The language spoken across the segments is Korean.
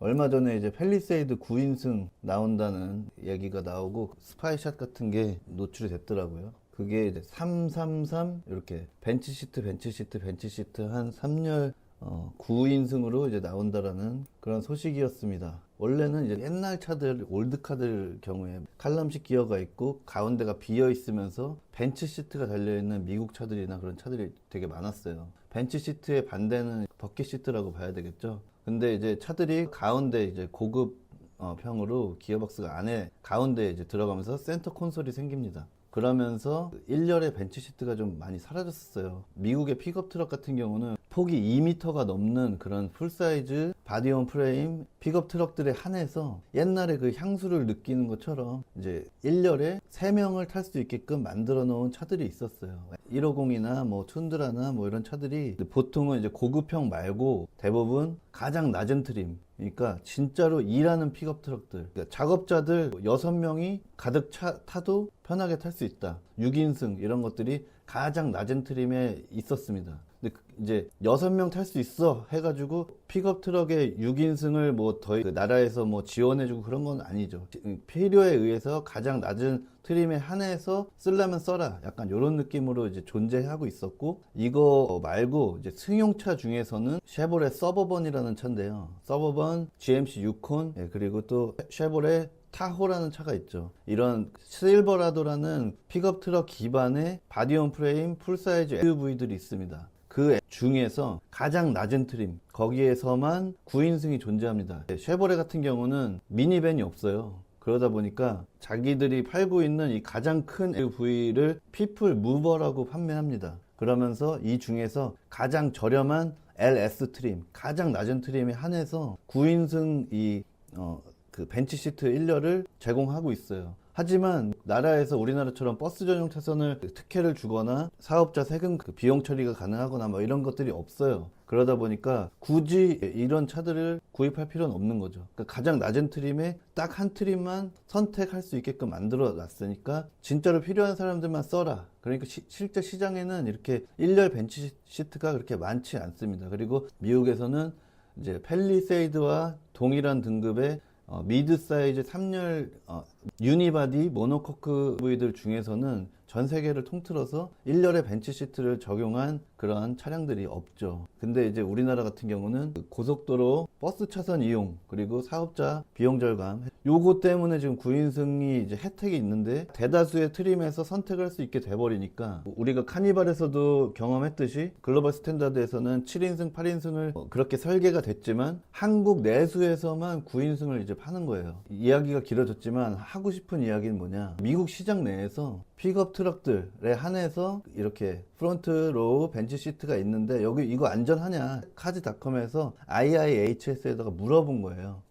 얼마 전에 이제 팰리세이드 9인승 나온다는 얘기가 나오고 스파이샷 같은 게 노출이 됐더라고요. 그게 이제 333 이렇게 벤츠 시트 한 3열 9인승으로 이제 나온다라는 그런 소식이었습니다. 원래는 이제 옛날 차들, 올드카들 경우에 칼럼식 기어가 있고 가운데가 비어 있으면서 벤츠 시트가 달려있는 미국 차들이나 그런 차들이 되게 많았어요. 벤츠 시트의 반대는 버킷 시트라고 봐야 되겠죠. 근데 이제 차들이 가운데 이제 고급 평으로 기어박스가 안에 가운데 이제 들어가면서 센터 콘솔이 생깁니다. 그러면서 1열의 벤츠 시트가 좀 많이 사라졌어요. 미국의 픽업 트럭 같은 경우는 폭이 2m가 넘는 그런 풀사이즈 바디온 프레임 픽업 트럭들에 한해서 옛날에 그 향수를 느끼는 것처럼 이제 1열에 3명을 탈 수 있게끔 만들어 놓은 차들이 있었어요. 150이나 뭐 툰드라나 뭐 이런 차들이 보통은 이제 고급형 말고 대부분 가장 낮은 트림, 그러니까 진짜로 일하는 픽업 트럭들, 그러니까 작업자들 6명이 가득 타도 편하게 탈 수 있다. 6인승 이런 것들이 가장 낮은 트림에 있었습니다. 근데 이제 6명 탈 수 있어 해가지고 픽업 트럭에 6인승을 뭐 더 그 나라에서 뭐 지원해주고 그런 건 아니죠. 필요에 의해서 가장 낮은 트림에 한해서 쓰려면 써라, 약간 이런 느낌으로 이제 존재하고 있었고, 이거 말고 이제 승용차 중에서는 쉐보레 서버번이라는 차인데요. 서버번, GMC 유콘, 그리고 또 쉐보레 타호라는 차가 있죠. 이런 실버라도라는 픽업 트럭 기반의 바디온 프레임 풀사이즈 SUV들이 있습니다. 그 중에서 가장 낮은 트림, 거기에서만 9인승이 존재합니다. 쉐보레 같은 경우는 미니밴이 없어요. 그러다 보니까 자기들이 팔고 있는 이 가장 큰 SUV를 피플 무버라고 판매합니다. 그러면서 이 중에서 가장 저렴한 LS 트림, 가장 낮은 트림에 한해서 9인승 그 벤츠 시트 1열을 제공하고 있어요. 하지만 나라에서 우리나라처럼 버스 전용 차선을 특혜를 주거나 사업자 세금 비용 처리가 가능하거나 뭐 이런 것들이 없어요. 그러다 보니까 굳이 이런 차들을 구입할 필요는 없는 거죠. 그러니까 가장 낮은 트림에 딱 한 트림만 선택할 수 있게끔 만들어 놨으니까 진짜로 필요한 사람들만 써라. 그러니까 실제 시장에는 이렇게 1열 벤츠 시트가 그렇게 많지 않습니다. 그리고 미국에서는 이제 팰리세이드와 동일한 등급의 미드 사이즈 3열 유니바디 모노코크 V들 중에서는 전 세계를 통틀어서 1열의 벤츠 시트를 적용한 그러한 차량들이 없죠. 근데 이제 우리나라 같은 경우는 고속도로 버스 차선 이용, 그리고 사업자 비용 절감, 요거 때문에 지금 9인승이 이제 혜택이 있는데 대다수의 트림에서 선택할 수 있게 돼버리니까, 우리가 카니발에서도 경험했듯이 글로벌 스탠다드에서는 7인승, 8인승을 그렇게 설계가 됐지만 한국 내수에서만 9인승을 이제 파는 거예요. 이야기가 길어졌지만 하고 싶은 이야기는 뭐냐, 미국 시장 내에서 픽업 트럭들에 한해서 이렇게 프론트 로우 벤츠 시트가 있는데 여기 이거 안전하냐, 카즈닷컴에서 IIHS에다가 물어본 거예요.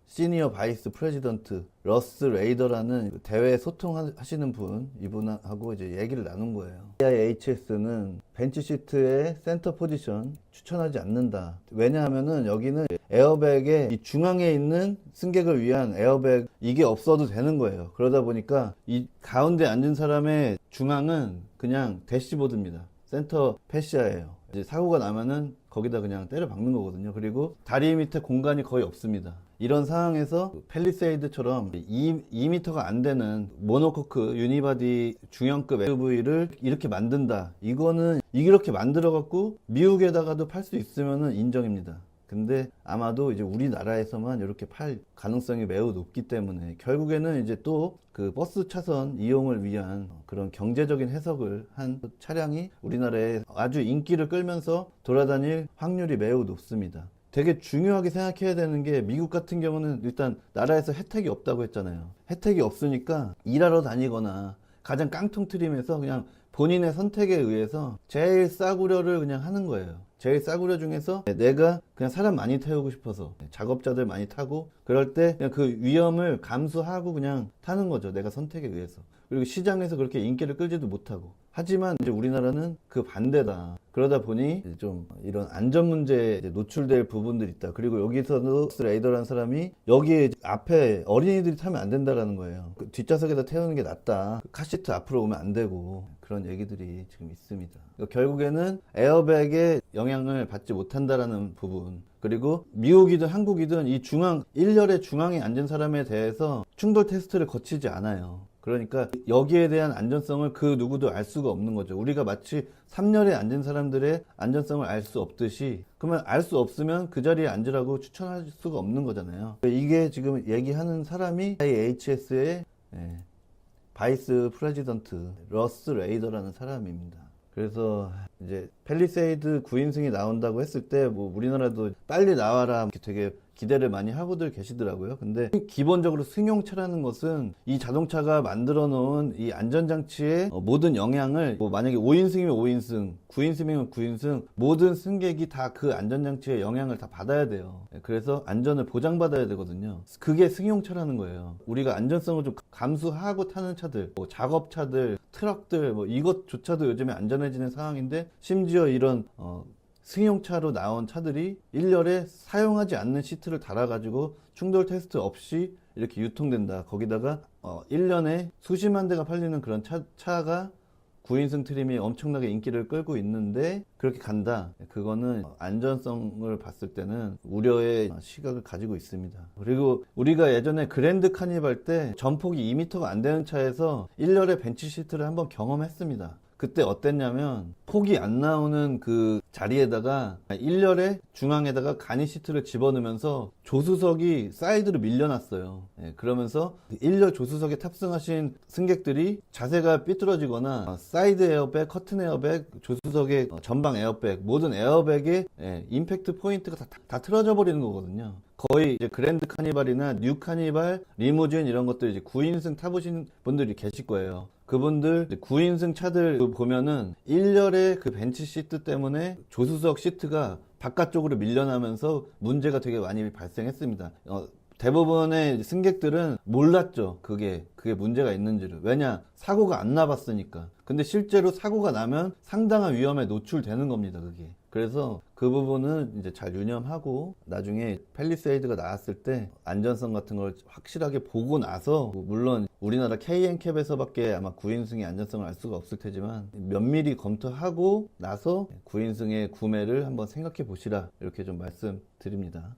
시니어 바이스 프레지던트 러스 레이더라는 대회 소통하시는 분, 이분하고 이제 얘기를 나눈 거예요. IIHS는 벤츠 시트의 센터 포지션 추천하지 않는다. 왜냐하면은 여기는 에어백의 이 중앙에 있는 승객을 위한 에어백, 이게 없어도 되는 거예요. 그러다 보니까 이 가운데 앉은 사람의 중앙은 그냥 대시보드입니다. 센터 패시아예요. 이제 사고가 나면은 거기다 그냥 때려 박는 거거든요. 그리고 다리 밑에 공간이 거의 없습니다. 이런 상황에서 팰리세이드처럼 2m가 안 되는 모노코크 유니바디 중형급 SUV를 이렇게 만든다. 이거는 이렇게 만들어 갖고 미국에다가도 팔 수 있으면은 인정입니다. 근데 아마도 이제 우리나라에서만 이렇게 팔 가능성이 매우 높기 때문에 결국에는 이제 또 그 버스 차선 이용을 위한 그런 경제적인 해석을 한 차량이 우리나라에 아주 인기를 끌면서 돌아다닐 확률이 매우 높습니다. 되게 중요하게 생각해야 되는 게, 미국 같은 경우는 일단 나라에서 혜택이 없다고 했잖아요. 혜택이 없으니까 일하러 다니거나 가장 깡통 트림에서 그냥 본인의 선택에 의해서 제일 싸구려를 그냥 하는 거예요. 제일 싸구려 중에서 내가 그냥 사람 많이 태우고 싶어서 작업자들 많이 타고 그럴 때 그냥 그 위험을 감수하고 그냥 타는 거죠. 내가 선택에 의해서. 그리고 시장에서 그렇게 인기를 끌지도 못하고. 하지만 이제 우리나라는 그 반대다. 그러다 보니 이제 좀 이런 안전 문제에 이제 노출될 부분들이 있다. 그리고 여기서도 레이더라는 사람이 여기에 앞에 어린이들이 타면 안 된다라는 거예요. 그 뒷좌석에다 태우는 게 낫다. 카시트 앞으로 오면 안 되고 그런 얘기들이 지금 있습니다. 그러니까 결국에는 에어백에 영향을 받지 못한다라는 부분. 그리고 미국이든 한국이든 이 중앙 1열의 중앙에 앉은 사람에 대해서 충돌 테스트를 거치지 않아요. 그러니까 여기에 대한 안전성을 그 누구도 알 수가 없는 거죠. 우리가 마치 3열에 앉은 사람들의 안전성을 알 수 없듯이, 그러면 알 수 없으면 그 자리에 앉으라고 추천할 수가 없는 거잖아요. 이게 지금 얘기하는 사람이 IHS의 바이스 프레지던트 러스 레이더라는 사람입니다. 그래서 이제 팰리세이드 9인승이 나온다고 했을 때 뭐 우리나라도 빨리 나와라 이렇게 되게 기대를 많이 하고들 계시더라고요. 근데 기본적으로 승용차라는 것은 이 자동차가 만들어 놓은 이 안전장치의 모든 영향을 뭐 만약에 5인승이면 5인승, 9인승이면 9인승 모든 승객이 다 그 안전장치의 영향을 다 받아야 돼요. 그래서 안전을 보장받아야 되거든요. 그게 승용차라는 거예요. 우리가 안전성을 좀 감수하고 타는 차들, 뭐 작업차들, 트럭들 뭐 이것조차도 요즘에 안전해지는 상황인데 심지어 이런 승용차로 나온 차들이 1열에 사용하지 않는 시트를 달아가지고 충돌 테스트 없이 이렇게 유통된다. 거기다가 1년에 수십만 대가 팔리는 그런 차가 9인승 트림이 엄청나게 인기를 끌고 있는데 그렇게 간다. 그거는 안전성을 봤을 때는 우려의 시각을 가지고 있습니다. 그리고 우리가 예전에 그랜드 카니발 때 전폭이 2m가 안 되는 차에서 1열에 벤치 시트를 한번 경험했습니다. 그때 어땠냐면 폭이 안 나오는 그 자리에다가 1열에 중앙에다가 간이 시트를 집어넣으면서 조수석이 사이드로 밀려났어요. 그러면서 1열 조수석에 탑승하신 승객들이 자세가 삐뚤어지거나 사이드 에어백, 커튼 에어백, 조수석의 전방 에어백 모든 에어백의 임팩트 포인트가 다 틀어져 버리는 거거든요. 거의 이제 그랜드 카니발이나 뉴 카니발, 리무진 이런 것들 이제 9인승 타보신 분들이 계실 거예요. 그분들 9인승 차들 보면은 1열의 그 벤치 시트 때문에 조수석 시트가 바깥쪽으로 밀려나면서 문제가 되게 많이 발생했습니다. 대부분의 승객들은 몰랐죠. 그게 문제가 있는지를. 왜냐? 사고가 안 나봤으니까. 근데 실제로 사고가 나면 상당한 위험에 노출되는 겁니다. 그게. 그래서 그 부분은 이제 잘 유념하고 나중에 팰리세이드가 나왔을 때 안전성 같은 걸 확실하게 보고 나서 물론 우리나라 KN캡에서밖에 아마 9인승의 안전성을 알 수가 없을 테지만 면밀히 검토하고 나서 9인승의 구매를 한번 생각해 보시라 이렇게 좀 말씀드립니다.